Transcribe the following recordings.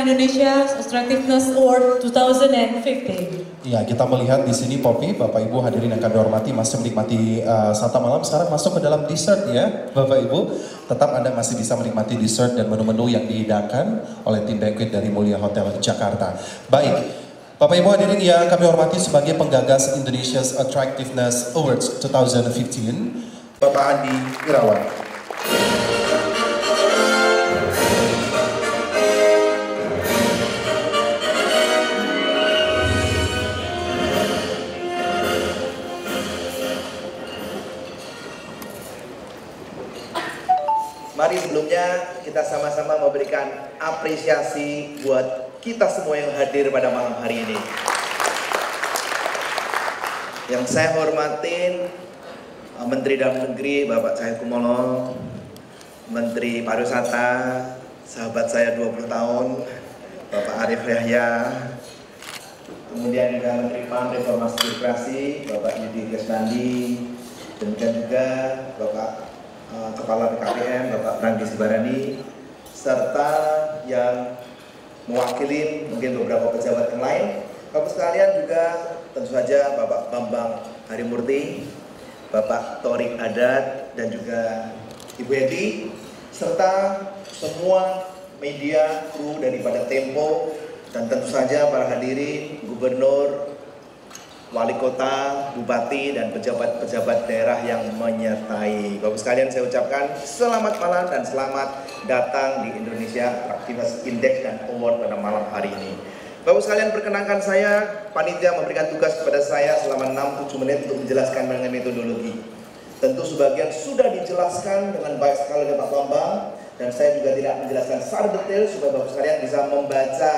Indonesia's Attractiveness Award 2015. Iya, kita melihat di sini Poppy, Bapak Ibu hadirin yang kami hormati masih menikmati Sata Malam. Sekarang masuk ke dalam dessert ya, Bapak Ibu. Tetap Anda masih bisa menikmati dessert dan menu-menu yang dihidangkan oleh tim banquet dari Mulia Hotel Jakarta. Baik, Bapak Ibu hadirin yang kami hormati sebagai penggagas Indonesia's Attractiveness Awards 2015, Bapak Andi Irawan. Mari sebelumnya kita sama-sama memberikan apresiasi buat kita semua yang hadir pada malam hari ini. Yang saya hormatin Menteri Dalam Negeri Bapak Cahyokumolo, Menteri Pariwisata, sahabat saya 20 tahun, Bapak Arief Yahya, kemudian juga Menteri PAN Reformasi Birokrasi, Bapak Yudi Krisnandi, demikian juga Bapak Kepala BKPM Bapak Ranggi Sibarani, serta yang mewakili mungkin beberapa pejabat yang lain. Bapak sekalian juga tentu saja Bapak Bambang Harimurti, Bapak Torik Adat, dan juga Ibu Edi, serta semua media, kru daripada Tempo, dan tentu saja para hadirin, Gubernur, Wali Kota, Bupati, dan pejabat-pejabat daerah yang menyertai. Bapak sekalian, saya ucapkan selamat malam dan selamat datang di Indonesia Attractiveness Index dan Award pada malam hari ini. Bapak sekalian, perkenankan saya, panitia memberikan tugas kepada saya selama 6-7 menit untuk menjelaskan mengenai metodologi. Tentu sebagian sudah dijelaskan dengan baik sekali oleh Pak Bambang, dan saya juga tidak menjelaskan secara detail supaya Bapak sekalian bisa membaca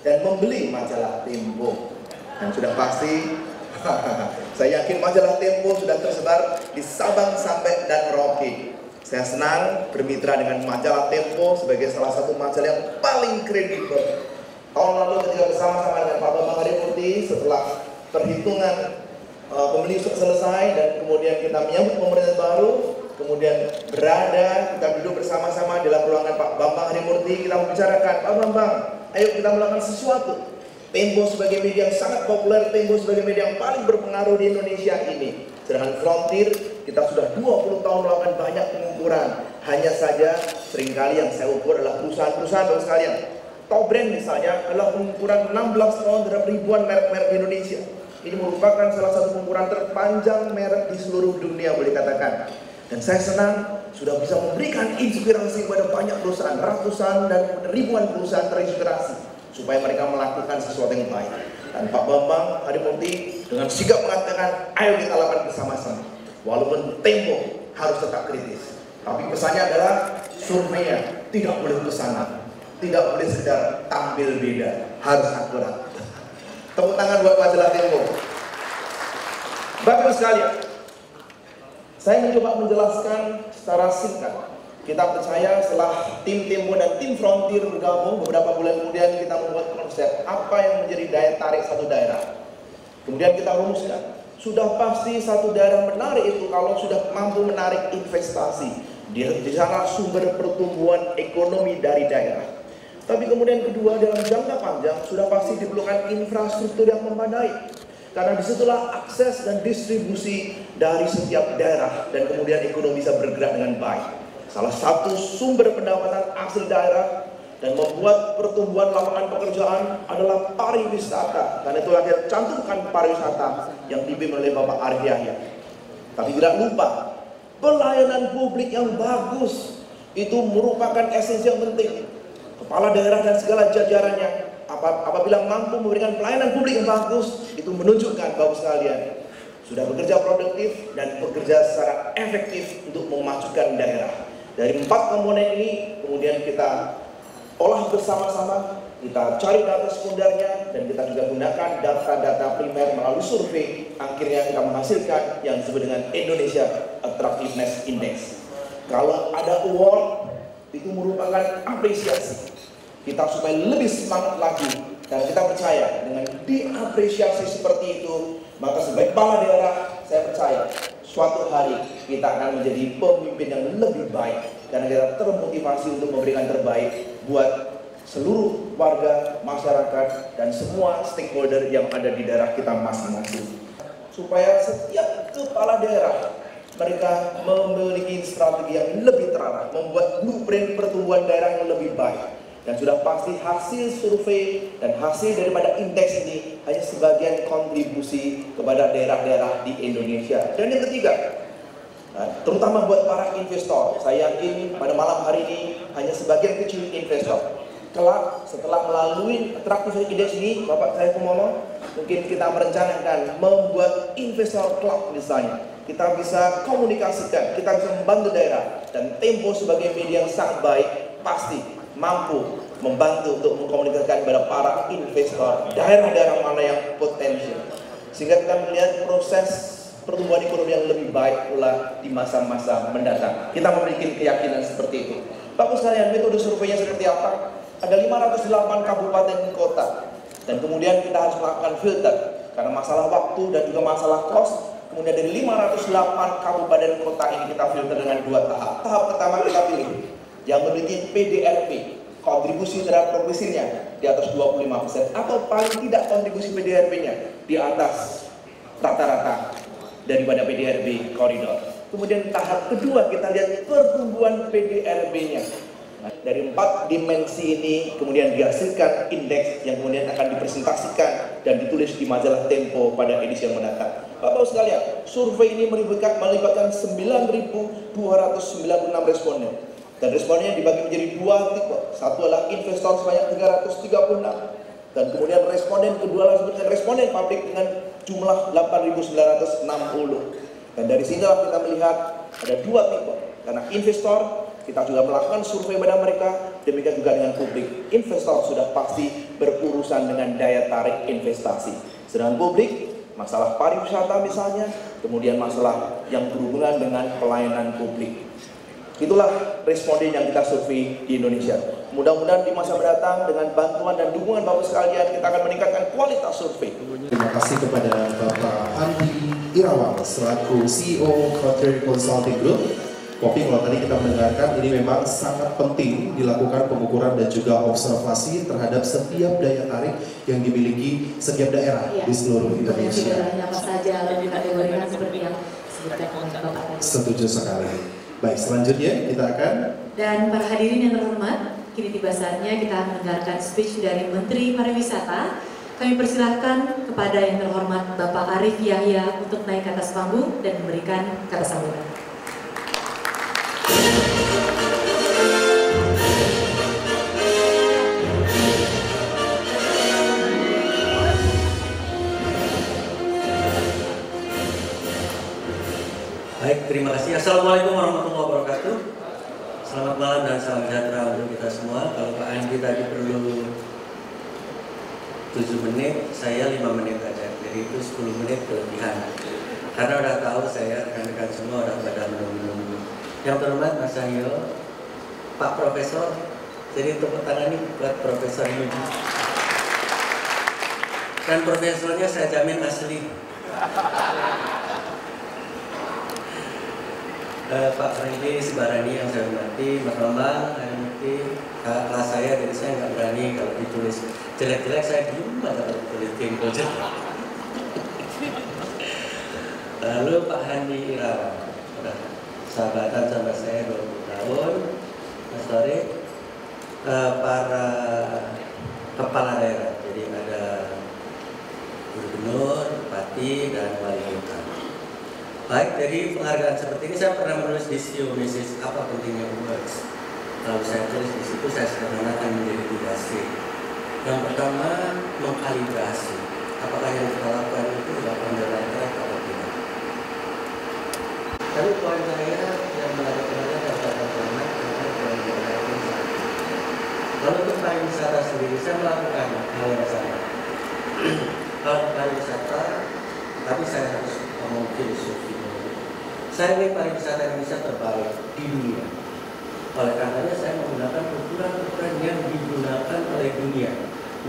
dan membeli majalah Tempo. Dan sudah pasti saya yakin majalah Tempo sudah tersebar di Sabang sampai dan Merauke. Saya senang bermitra dengan majalah Tempo sebagai salah satu majalah yang paling kredibel. Tahun lalu ketika bersama-sama dengan Pak Bambang Harimurti, setelah perhitungan pemilu selesai dan kemudian kita menyambut pemerintahan baru, kemudian kita duduk bersama-sama dalam ruangan Pak Bambang Harimurti, kita membicarakan, Pak Bambang, ayo kita melakukan sesuatu. Tempo sebagai media yang sangat populer, Tempo sebagai media yang paling berpengaruh di Indonesia ini. Sedangkan Frontier, kita sudah 20 tahun melakukan banyak pengukuran. Hanya saja seringkali yang saya ukur adalah perusahaan-perusahaan Bapak sekalian. Top brand misalnya adalah pengukuran 16 tahun terhadap ribuan merek-merek di Indonesia. Ini merupakan salah satu pengukuran terpanjang merek di seluruh dunia boleh katakan. Dan saya senang sudah bisa memberikan inspirasi kepada banyak perusahaan, ratusan dan ribuan perusahaan terinspirasi supaya mereka melakukan sesuatu yang baik. Dan Pak Bambang Harimurti dengan sigap mengatakan, ayo kita lakukan bersama-sama. Walaupun Tempo harus tetap kritis, tapi pesannya adalah surveinya tidak boleh pesanan, tidak boleh sekedar tampil beda, harus akurat. Tepuk tangan buat majalah Tempo. Bapak-Ibu sekalian, saya mencoba menjelaskan secara singkat. Kita percaya setelah tim Tempo dan tim Frontier bergabung, beberapa bulan kemudian kita membuat konsep apa yang menjadi daya tarik satu daerah. Kemudian kita rumuskan, sudah pasti satu daerah menarik itu kalau sudah mampu menarik investasi. Di sana sumber pertumbuhan ekonomi dari daerah. Tapi kemudian kedua, dalam jangka panjang sudah pasti diperlukan infrastruktur yang memadai. Karena disitulah akses dan distribusi dari setiap daerah dan kemudian ekonomi bisa bergerak dengan baik. Salah satu sumber pendapatan asli daerah dan membuat pertumbuhan lapangan pekerjaan adalah pariwisata. Dan itulah kita cantumkan pariwisata yang dipimpin oleh Bapak Arief Yahya. Tapi tidak lupa, pelayanan publik yang bagus itu merupakan esensi yang penting. Kepala daerah dan segala jajarannya apabila mampu memberikan pelayanan publik yang bagus, itu menunjukkan Bapak sekalian sudah bekerja produktif dan bekerja secara efektif untuk memajukan daerah. Dari 4 komponen ini kemudian kita olah bersama-sama, kita cari data sekundernya, dan kita juga gunakan data-data primer melalui survei. Akhirnya kita menghasilkan yang disebut dengan Indonesia Attractiveness Index. Kalau ada award, itu merupakan apresiasi kita supaya lebih semangat lagi. Dan kita percaya dengan diapresiasi seperti itu, maka sebagai kepala daerah, saya percaya suatu hari kita akan menjadi pemimpin yang lebih baik karena kita termotivasi untuk memberikan terbaik buat seluruh warga, masyarakat, dan semua stakeholder yang ada di daerah kita masing-masing. Supaya setiap kepala daerah mereka memiliki strategi yang lebih terarah, membuat blueprint pertumbuhan daerah yang lebih baik. Dan sudah pasti hasil survei dan hasil daripada indeks ini hanya sebagian kontribusi kepada daerah-daerah di Indonesia. Dan yang ketiga, terutama buat para investor, saya yakin pada malam hari ini hanya sebagian kecil investor. Kelak setelah melalui attractiveness index ini, Bapak saya ngomong, mungkin kita merencanakan membuat investor club misalnya. Kita bisa komunikasikan, kita bisa membantu daerah, dan Tempo sebagai media yang sangat baik pasti mampu membantu untuk mengkomunikasikan kepada para investor daerah-daerah mana yang potensial, sehingga kita melihat proses pertumbuhan ekonomi yang lebih baik pula di masa-masa mendatang. Kita memiliki keyakinan seperti itu. Bapak sekalian, metode surveinya seperti apa? Ada 508 kabupaten dan kota, dan kemudian kita harus melakukan filter karena masalah waktu dan juga masalah cost. Kemudian dari 508 kabupaten kota ini kita filter dengan 2 tahap. Tahap pertama kita pilih yang memiliki PDRP, kontribusi terhadap progresinya di atas 25%, atau paling tidak kontribusi PDRP-nya di atas rata-rata daripada PDRP koridor. Kemudian tahap kedua kita lihat pertumbuhan PDRP-nya. Nah, dari 4 dimensi ini kemudian dihasilkan indeks yang kemudian akan dipresentasikan dan ditulis di majalah Tempo pada edisi yang mendatang. Bapak sekalian, survei ini melibatkan 9.296 responden. Dan responnya dibagi menjadi 2 tipe. Satu adalah investor sebanyak 336. Dan kemudian responden kedua adalah responden publik dengan jumlah 8.960. Dan dari sinilah kita melihat ada 2 tipe. Karena investor, kita juga melakukan survei pada mereka, demikian juga dengan publik. Investor sudah pasti berurusan dengan daya tarik investasi. Sedangkan publik, masalah pariwisata misalnya, kemudian masalah yang berhubungan dengan pelayanan publik. Itulah responden yang kita survei di Indonesia. Mudah-mudahan di masa mendatang dengan bantuan dan dukungan Bapak sekalian kita akan meningkatkan kualitas survei. Terima kasih kepada Bapak Andi Irawan selaku CEO Quaternary Consulting Group. Poppy, kalau tadi kita mendengarkan, ini memang sangat penting dilakukan pengukuran dan juga observasi terhadap setiap daya tarik yang dimiliki setiap daerah di seluruh Indonesia. Apa saja lalu kategorikan seperti yang disebutkan oleh Bapak tadi. Setuju sekali. Baik, selanjutnya kita akan... Dan para hadirin yang terhormat, kini tiba saatnya kita mendengarkan speech dari Menteri Pariwisata. Kami persilahkan kepada yang terhormat Bapak Arief Yahya untuk naik ke atas panggung dan memberikan kata sambutan. Baik, terima kasih. Assalamualaikum warahmatullahi wabarakatuh. Selamat malam dan salam sejahtera untuk kita semua. Kalau Pak Andi tadi perlu 7 menit, saya 5 menit aja. Jadi itu 10 menit kelebihan. Karena udah tahu saya rekan-rekan semua udah pada menunggu. Yang terhormat Mas Cahyo, Pak Profesor, jadi tepuk tangan ini buat Profesor ini. Dan profesornya saya jamin asli. Pak Franky Sibarani yang saya hormati, Mas Bambang, saya hormati, kelas saya, jadi saya nggak berani kalau ditulis jelek-jelek, saya diem aja kalau ditulis Tempo jelek. Lalu Pak Handi Irawan, udah sahabatan sama saya 20 tahun, Mas Tori, para kepala daerah, jadi ada gubernur, bupati, dan wali kota. Baik, dari penghargaan seperti ini saya pernah menulis di CEO Mrs. apa pentingnya words. Lalu saya tulis di situ, saya sederhanakan menjadi 3C. Yang pertama, mengkalibrasi. Apakah yang kita lakukan itu dilakukan dengan track atau tidak. Tapi poin saya yang menarik adalah data ternak dengan poin pariwisata. Lalu untuk pariwisata sendiri, saya melakukan hal yang sama. Kalau pariwisata, tapi saya harus ngomong filosofi. Saya ingin pariwisata Indonesia terbaik di dunia. Oleh karenanya saya menggunakan ukuran-ukuran yang digunakan oleh dunia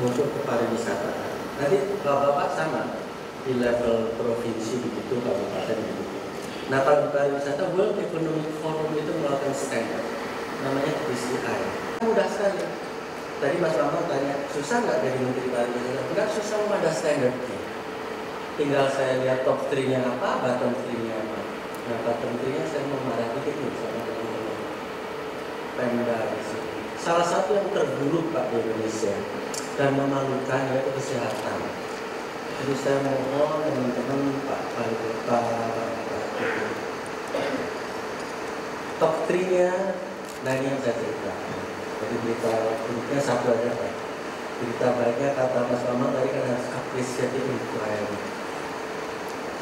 untuk pariwisata. Nanti bapak-bapak sama di level provinsi begitu, kabupaten begitu. Nah, pariwisata World Economic Forum itu melakukan standar. namanya TCI. Mudah sekali. Tadi Mas Bambang tanya, susah nggak jadi Menteri Pariwisata? Nggak susah, ada standarnya. Tinggal saya lihat top 3-nya apa, bottom 3-nya apa. Nah, bottom 3-nya saya mau marah dikit nih sama teman-teman Pemda di sini. Salah satu yang terburuk Pak di Indonesia dan memalukan yaitu kesehatan. Jadi saya mohon teman-teman Pak top 3-nya, nah ini yang saya ceritakan. Jadi berita buruknya satu aja Pak. Berita baiknya kata Mas Bambang tadi kan harus apresiatif environment.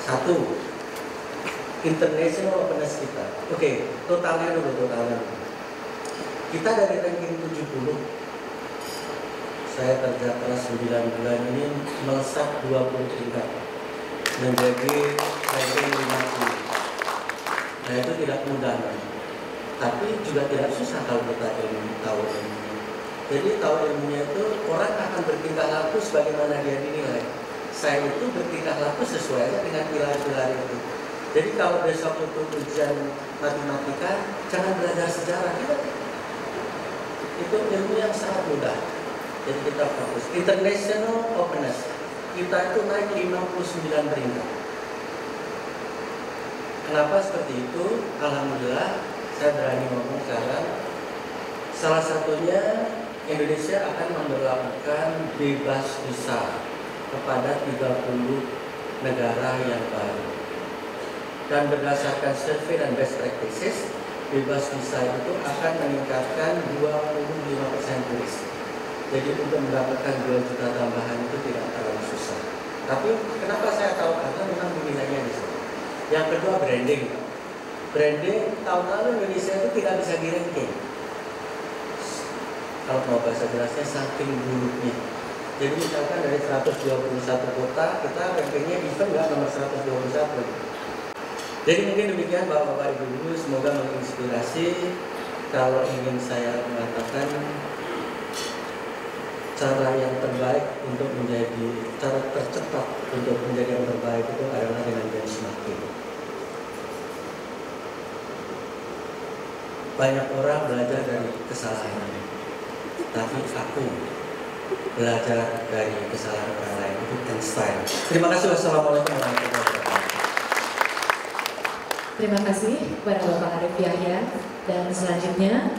Satu, international openness kita. Oke, totalnya dulu totalnya. Kita dari ranking 70, saya kerja keras 9 bulan ini melesat 20 tingkat menjadi ranking 50. Nah itu tidak mudah, tapi juga tidak susah kalau kita tahu ilmu. Jadi tahu ilmunya itu orang akan bertingkah laku sebagaimana dia dinilai. Saya itu bertingkah laku sesuai dengan pilar-pilar itu. Jadi kalau besok untuk ujian matematika, jangan belajar sejarah. Itu ilmu yang sangat mudah. Jadi kita fokus. International openness. Kita itu naik 59 peringkat. Kenapa seperti itu? Alhamdulillah, saya berani ngomong sekarang. Salah satunya Indonesia akan memberlakukan bebas visa kepada 30 negara yang baru. Dan berdasarkan survei dan best practices, bebas visa itu akan meningkatkan 25% turis. Jadi untuk mendapatkan 2 juta tambahan itu tidak terlalu susah. Tapi kenapa saya tahu? Karena memang nilainya di sini. Yang kedua branding. Branding tahun lalu Indonesia itu tidak bisa di-ranking. Kalau mau bahasa jelasnya saking buruknya. Jadi misalkan dari 121 kota, kita rankingnya even nggak nomor 121. Jadi mungkin demikian Bapak-Bapak Ibu-Ibu, semoga menginspirasi. Kalau ingin saya mengatakan cara yang terbaik untuk menjadi, cara tercepat untuk menjadi yang terbaik itu adalah dengan benchmarking. Banyak orang belajar dari kesalahan, tapi aku belajar dari kesalahan orang lain, itu Einstein. Terima kasih. Wassalamualaikum warahmatullahi wabarakatuh. Terima kasih kepada Bapak Arif Yahya. Dan selanjutnya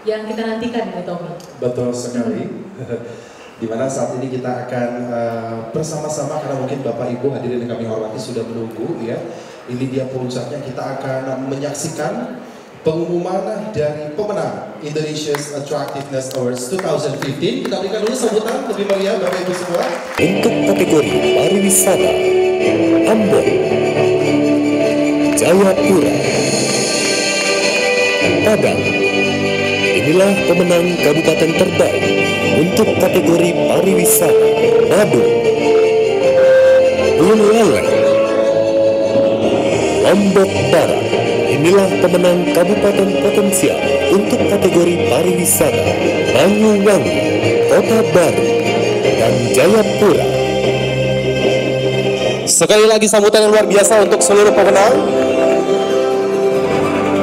yang kita nantikan ini Tommy. Betul sekali. Dimana saat ini kita akan bersama-sama, karena mungkin Bapak Ibu hadirin yang kami hormati sudah menunggu ya. Ini dia puncaknya, kita akan menyaksikan pengumuman dari pemenang Indonesia's Attractiveness Awards 2015. Kita berikan dulu sambutan lebih meriah Bapak Ibu semua. Untuk kategori pariwisata, Ambon, Jayapura, Padang. Inilah pemenang kabupaten terbaik untuk kategori pariwisata, Badung, Buleleng, Lombok Barat. Inilah pemenang kabupaten potensial untuk kategori pariwisata, Banyuwangi, Kota Baru, dan Jayapura. Sekali lagi sambutan yang luar biasa untuk seluruh pemenang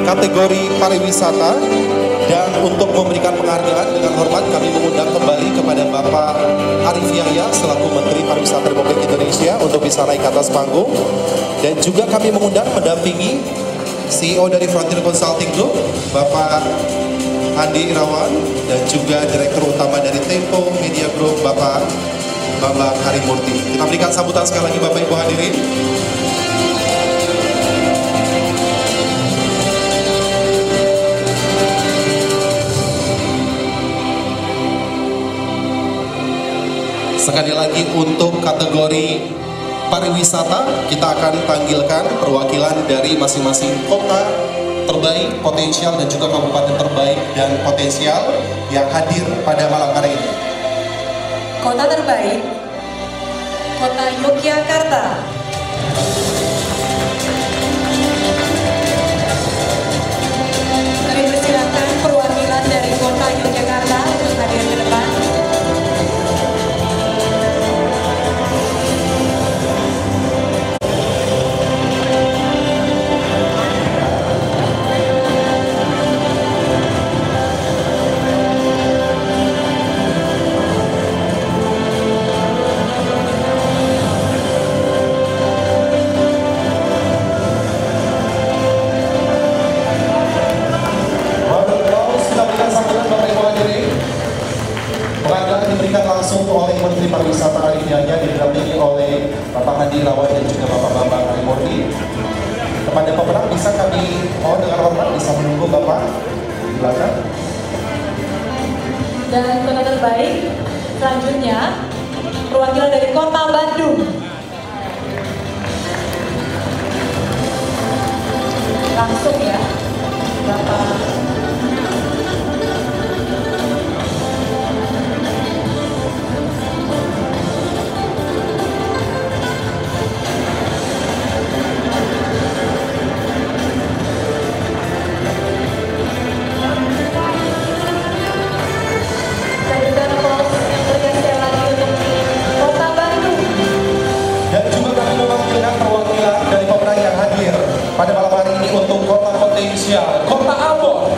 kategori pariwisata. Dan untuk memberikan penghargaan dengan hormat kami mengundang kembali kepada Bapak Arif Yahya selaku Menteri Pariwisata Republik Indonesia untuk bisa naik ke atas panggung. Dan juga kami mengundang mendampingi CEO dari Frontier Consulting Group, Bapak Andi Irawan, dan juga Direktur Utama dari Tempo Media Group, Bapak Bambang Harimurti. Kita berikan sambutan sekali lagi Bapak Ibu hadirin. Sekali lagi untuk kategori pariwisata, kita akan panggilkan perwakilan dari masing-masing kota terbaik, potensial, dan juga kabupaten terbaik dan potensial yang hadir pada malam hari ini. Kota terbaik, Kota Yogyakarta. Kami persilakan perwakilan dari Kota Yogyakarta untuk hadir ke depan. Hadi Irawan dan juga Bapak Bambang Harimurti. Kepada pemenang bisa kami mohon dengan hormat bisa menunggu Bapak di belakang. Dan kota terbaik selanjutnya perwakilan dari Kota Bandung. Langsung ya, Bapak. Pada malam hari ini untuk kota potensial, Kota Ambon.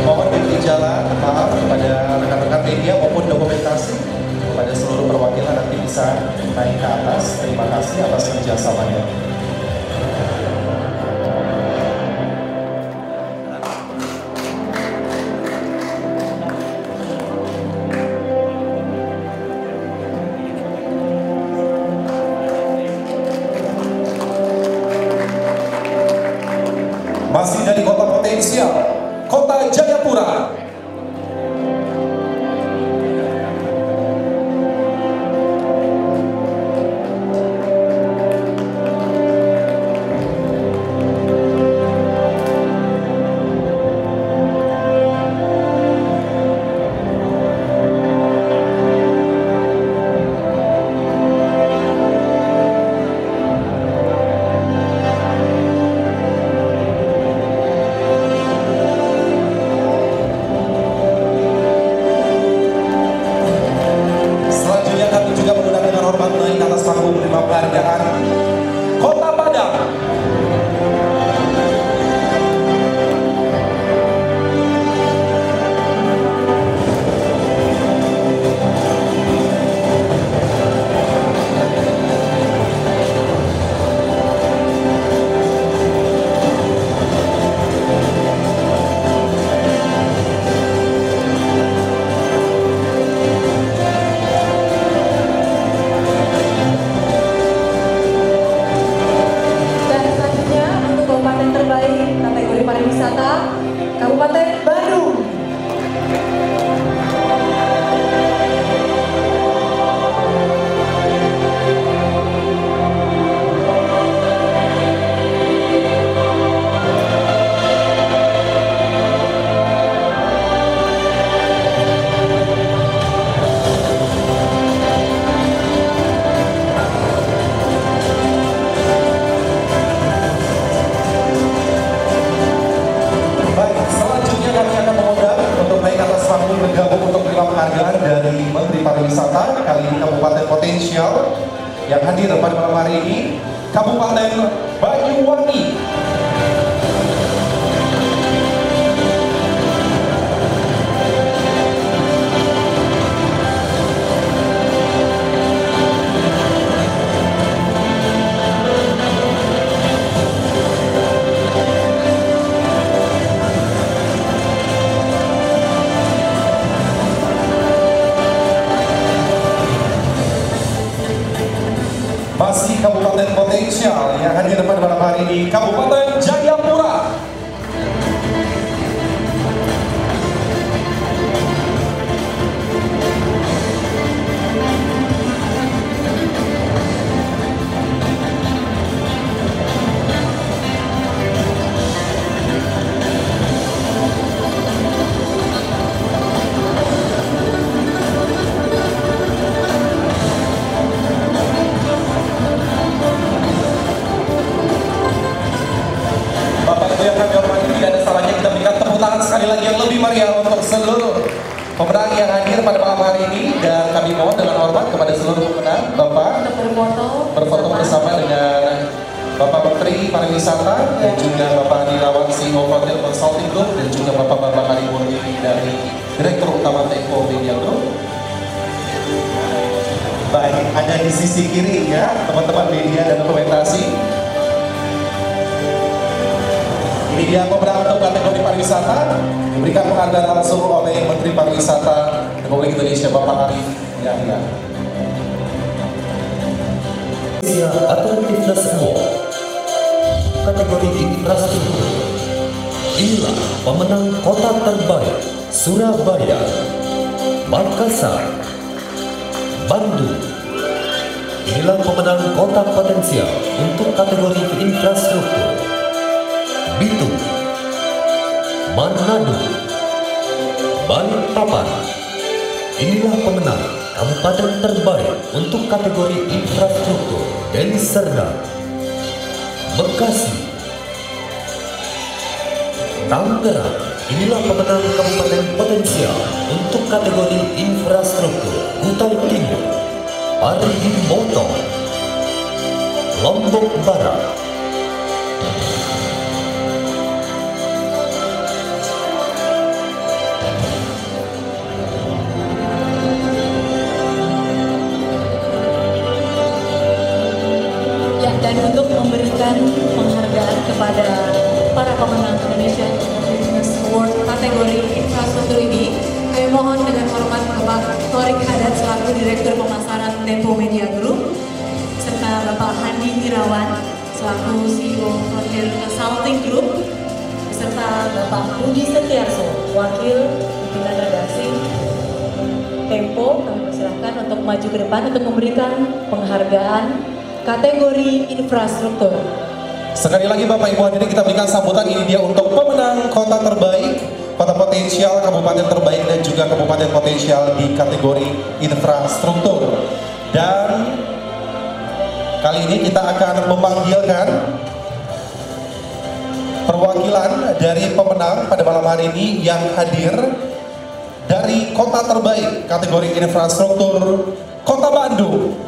Mohon diberi jalan, maaf kepada rekan-rekan media maupun dokumentasi, kepada seluruh perwakilan nanti bisa naik ke atas. Terima kasih atas kerjasamanya. Masih dari kota potensial, Kota Jayapura. Kota Padang. Kabupaten Bandung. Bergabung untuk menerima penghargaan dari Menteri Pariwisata, kali ini Kabupaten Potensial yang hadir pada malam hari ini, Kabupaten Banyuwangi. Masih Kabupaten Potensial yang hadir pada malam hari ini, Kabupaten Jayapura. Sekali lagi yang lebih meriah untuk seluruh pemenang yang hadir pada malam hari ini, dan kami mohon dengan hormat kepada seluruh pemenang Bapak berfoto bersama dengan Bapak Menteri Pariwisata dan juga Bapak Hadi Irawan CEO Hotel Consulting Group dan juga Bapak Bambang Harimurti dari Direktur Utama Tempo Media Group. Baik, ada di sisi kiri ya teman-teman media dan dokumentasi. Ini dia pemenang untuk kategori pariwisata, diberikan penghargaan langsung oleh Menteri Pariwisata Republik Indonesia Bapak Arif Yahya. Attractiveness Award kategori infrastruktur. Inilah pemenang kota terbaik Surabaya, Makassar, Bandung. Inilah pemenang kota potensial untuk kategori infrastruktur, Bitung, Manado, Balikpapan. Inilah pemenang kabupaten terbaik untuk kategori infrastruktur, Deli Serdang, Bekasi, Tangerang. Inilah pemenang kabupaten potensial untuk kategori infrastruktur, Kutai Timur, Parigi Motong, Lombok Barat. Ya, dan untuk memberikan penghargaan kepada para pemenang Indonesia Business Award kategori infrastruktur ini, kami mohon dengan hormat Bapak Thorik Haddad selaku Direktur Pemasaran Tempo Media Group, serta Bapak Handi Irawan selaku CEO Frontier Consulting Group, beserta Bapak Budi Setiarso, Wakil Pimpinan Redaksi Tempo, kami persilahkan untuk maju ke depan untuk memberikan penghargaan kategori infrastruktur. Sekali lagi Bapak Ibu hadirin, kita berikan sambutan. Ini dia untuk pemenang kota terbaik, kota potensial, kabupaten terbaik, dan juga kabupaten potensial di kategori infrastruktur. Dan kali ini kita akan memanggilkan perwakilan dari pemenang pada malam hari ini yang hadir dari kota terbaik kategori infrastruktur, Kota Bandung.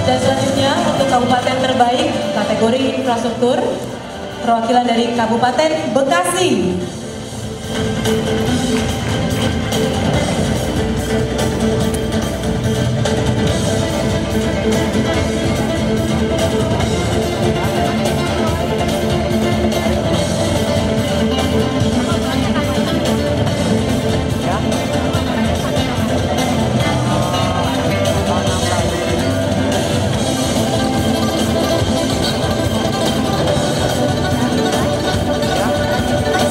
Dan selanjutnya untuk kabupaten terbaik kategori infrastruktur, perwakilan dari Kabupaten Bekasi.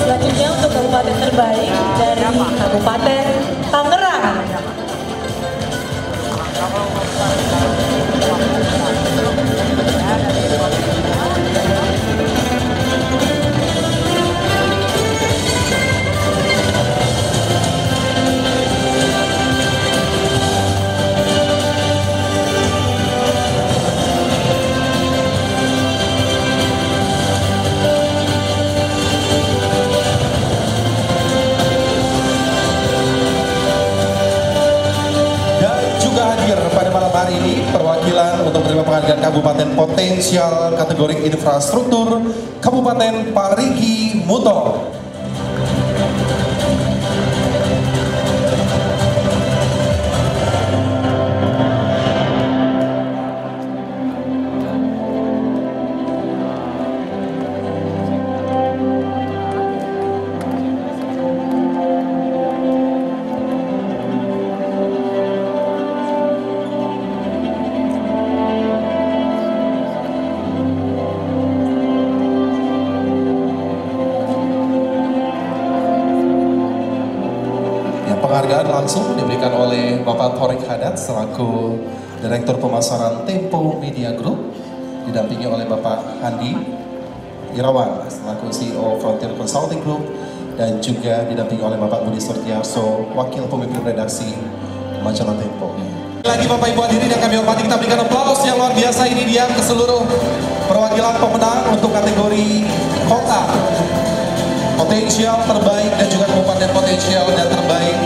Selanjutnya untuk kabupaten terbaik dari Kabupaten Tangerang. Pada malam hari ini perwakilan untuk menerima penghargaan kabupaten potensial kategori infrastruktur Kabupaten Parigi Mutong. Penghargaan langsung diberikan oleh Bapak Thorik Haddad selaku Direktur Pemasaran Tempo Media Group, didampingi oleh Bapak Handi Irawan selaku CEO Frontier Consulting Group, dan juga didampingi oleh Bapak Budi Setiarso, Wakil Pemimpin Redaksi Majalah Tempo. Lagi Bapak Ibu hadirin yang kami hormati, kita berikan aplaus yang luar biasa ini dia ke seluruh perwakilan pemenang untuk kategori kota potensial terbaik dan juga kabupaten potensial dan terbaik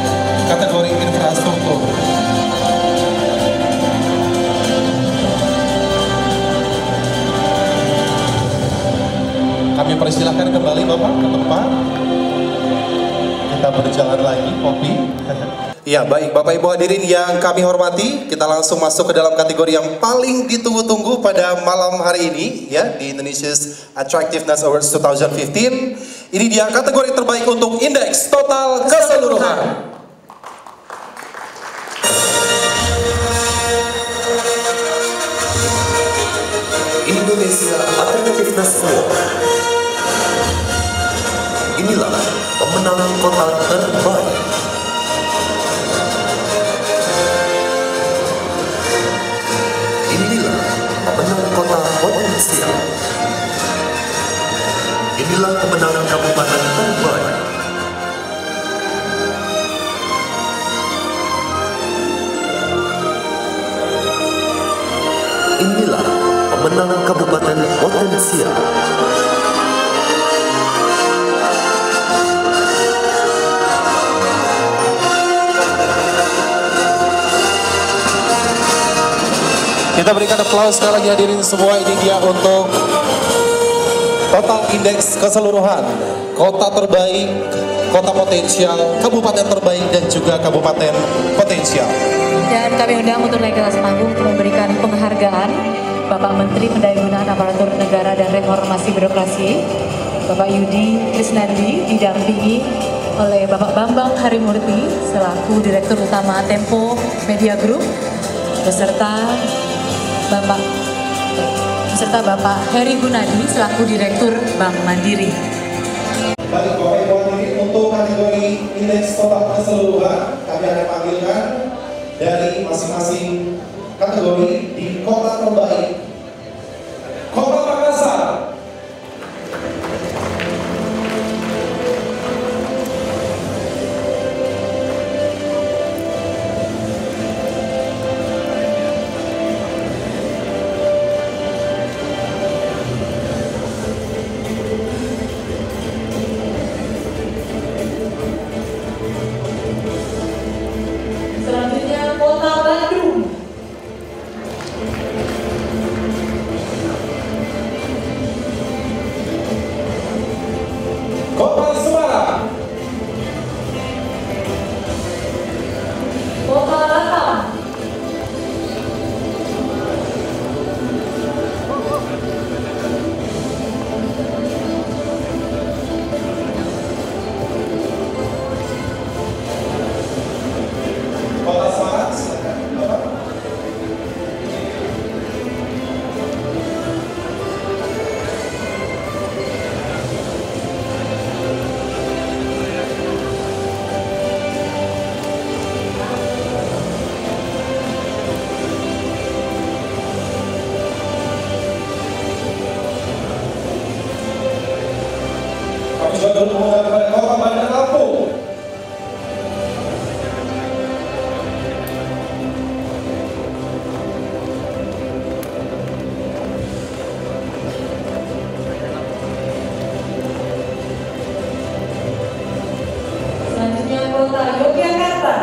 kategori infrastruktur. Kami persilahkan kembali Bapak ke tempat. Kita berjalan lagi, Poppy. Ya, baik Bapak Ibu hadirin yang kami hormati, kita langsung masuk ke dalam kategori yang paling ditunggu-tunggu pada malam hari ini ya, di Indonesia's Attractiveness Awards 2015. Ini dia kategori terbaik untuk indeks total keseluruhan. Indonesia Attractiveness Award. Inilah pemenang kota terbaik. Inilah pemenang kota potensial. Inilah pemenang kabupaten terbaik. Inilah pemenang kabupaten potensial. Kita berikan aplaus sekali lagi hadirin semua. Ini dia untuk total indeks keseluruhan kota terbaik, kota potensial, kabupaten terbaik dan juga kabupaten potensial. Dan kami undang untuk naik ke atas panggung untuk memberikan penghargaan Bapak Menteri Pendayaan Aparatur Negara dan Reformasi Birokrasi, Bapak Yudi Krisnandi, didampingi oleh Bapak Bambang Harimurti selaku Direktur Utama Tempo Media Group, beserta Bapak Heri Gunadi selaku Direktur Bank Mandiri. Baik Bapak Ibu hadirin, untuk kategori indeks total keseluruhan kami akan panggilkan dari masing-masing kategori di kota terbaik. Kota Makassar. Selanjutnya Kota Bandung. Kota Semarang. Kota Batam. Kota Semarang, silakan Bapak. Kami juga dulu mengundang kepada Kota Bandar Lampung. Selanjutnya Kota Yogyakarta.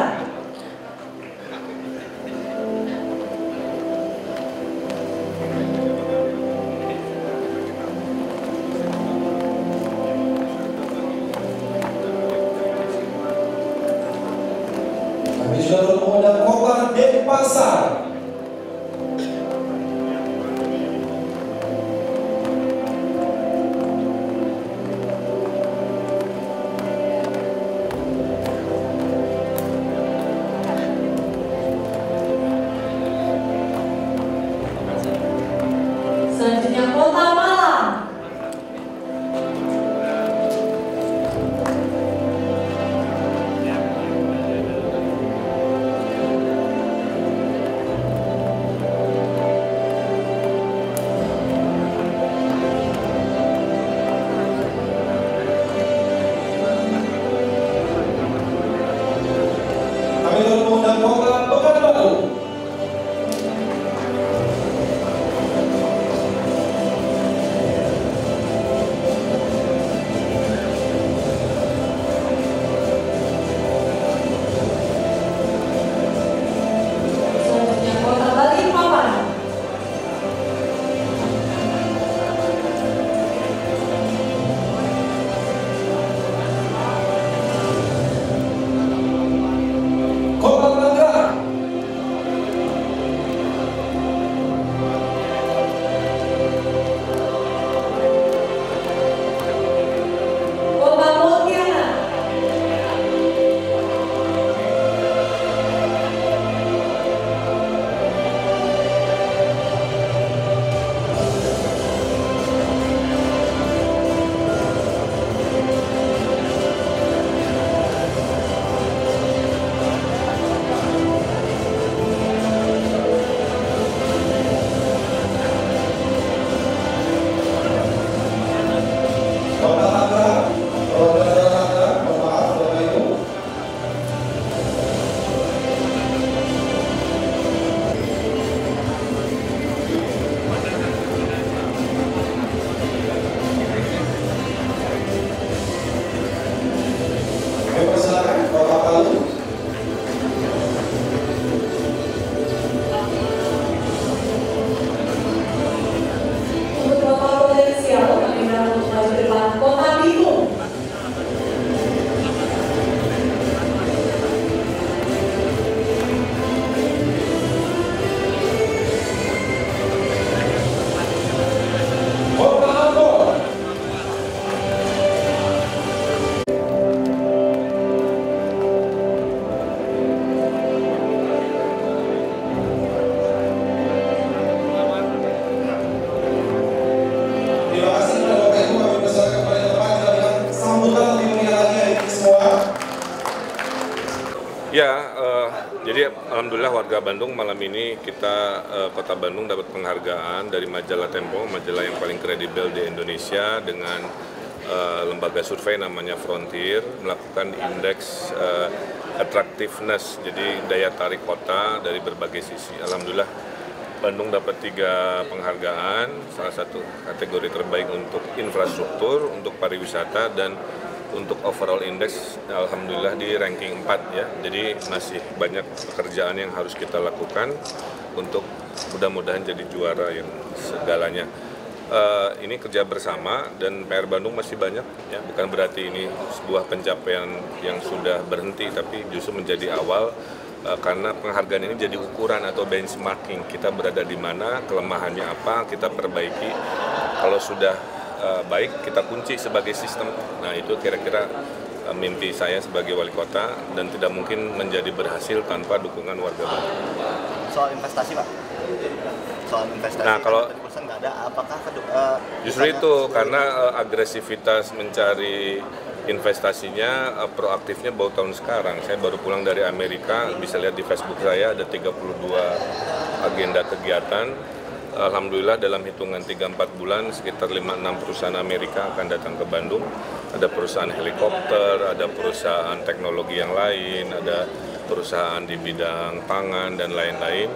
Alhamdulillah warga Bandung malam ini kita Kota Bandung dapat penghargaan dari majalah Tempo, majalah yang paling kredibel di Indonesia dengan lembaga survei namanya Frontier melakukan indeks attractiveness, jadi daya tarik kota dari berbagai sisi. Alhamdulillah Bandung dapat 3 penghargaan, salah satu kategori terbaik untuk infrastruktur, untuk pariwisata, dan untuk overall index alhamdulillah di ranking 4 ya. Jadi masih banyak pekerjaan yang harus kita lakukan untuk mudah-mudahan jadi juara yang segalanya. Ini kerja bersama dan PR Bandung masih banyak ya, bukan berarti ini sebuah pencapaian yang sudah berhenti, tapi justru menjadi awal karena penghargaan ini jadi ukuran atau benchmarking kita berada di mana, kelemahannya apa, kita perbaiki. Kalau sudah baik, kita kunci sebagai sistem. Nah, itu kira-kira mimpi saya sebagai wali kota dan tidak mungkin menjadi berhasil tanpa dukungan warga Bandung. Soal investasi, Pak. Soal investasi. Nah, kalau nggak ada, apakah justru itu karena agresivitas mencari investasinya proaktifnya baru tahun sekarang. Saya baru pulang dari Amerika, bisa lihat di Facebook saya ada 32 agenda kegiatan. Alhamdulillah dalam hitungan 3-4 bulan sekitar 5-6 perusahaan Amerika akan datang ke Bandung. Ada perusahaan helikopter, ada perusahaan teknologi yang lain, ada perusahaan di bidang pangan dan lain-lain.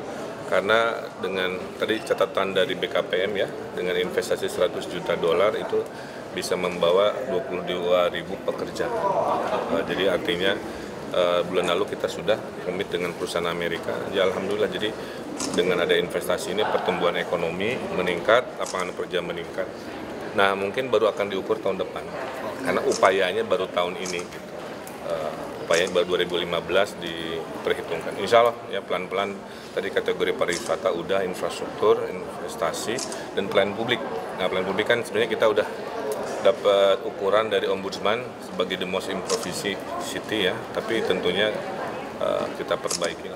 Karena dengan tadi catatan dari BKPM ya, dengan investasi $100 juta itu bisa membawa 22.000 pekerjaan. Jadi artinya bulan lalu kita sudah komit dengan perusahaan Amerika. Ya alhamdulillah, jadi dengan ada investasi ini pertumbuhan ekonomi meningkat, lapangan kerja meningkat. Nah mungkin baru akan diukur tahun depan, karena upayanya baru tahun ini. Upayanya baru 2015 diperhitungkan. Insya Allah ya pelan-pelan tadi kategori pariwisata udah, infrastruktur, investasi, dan pelayanan publik. Nah pelayanan publik kan sebenarnya kita udah dapat ukuran dari Ombudsman sebagai the most improved city ya, tapi tentunya kita perbaiki.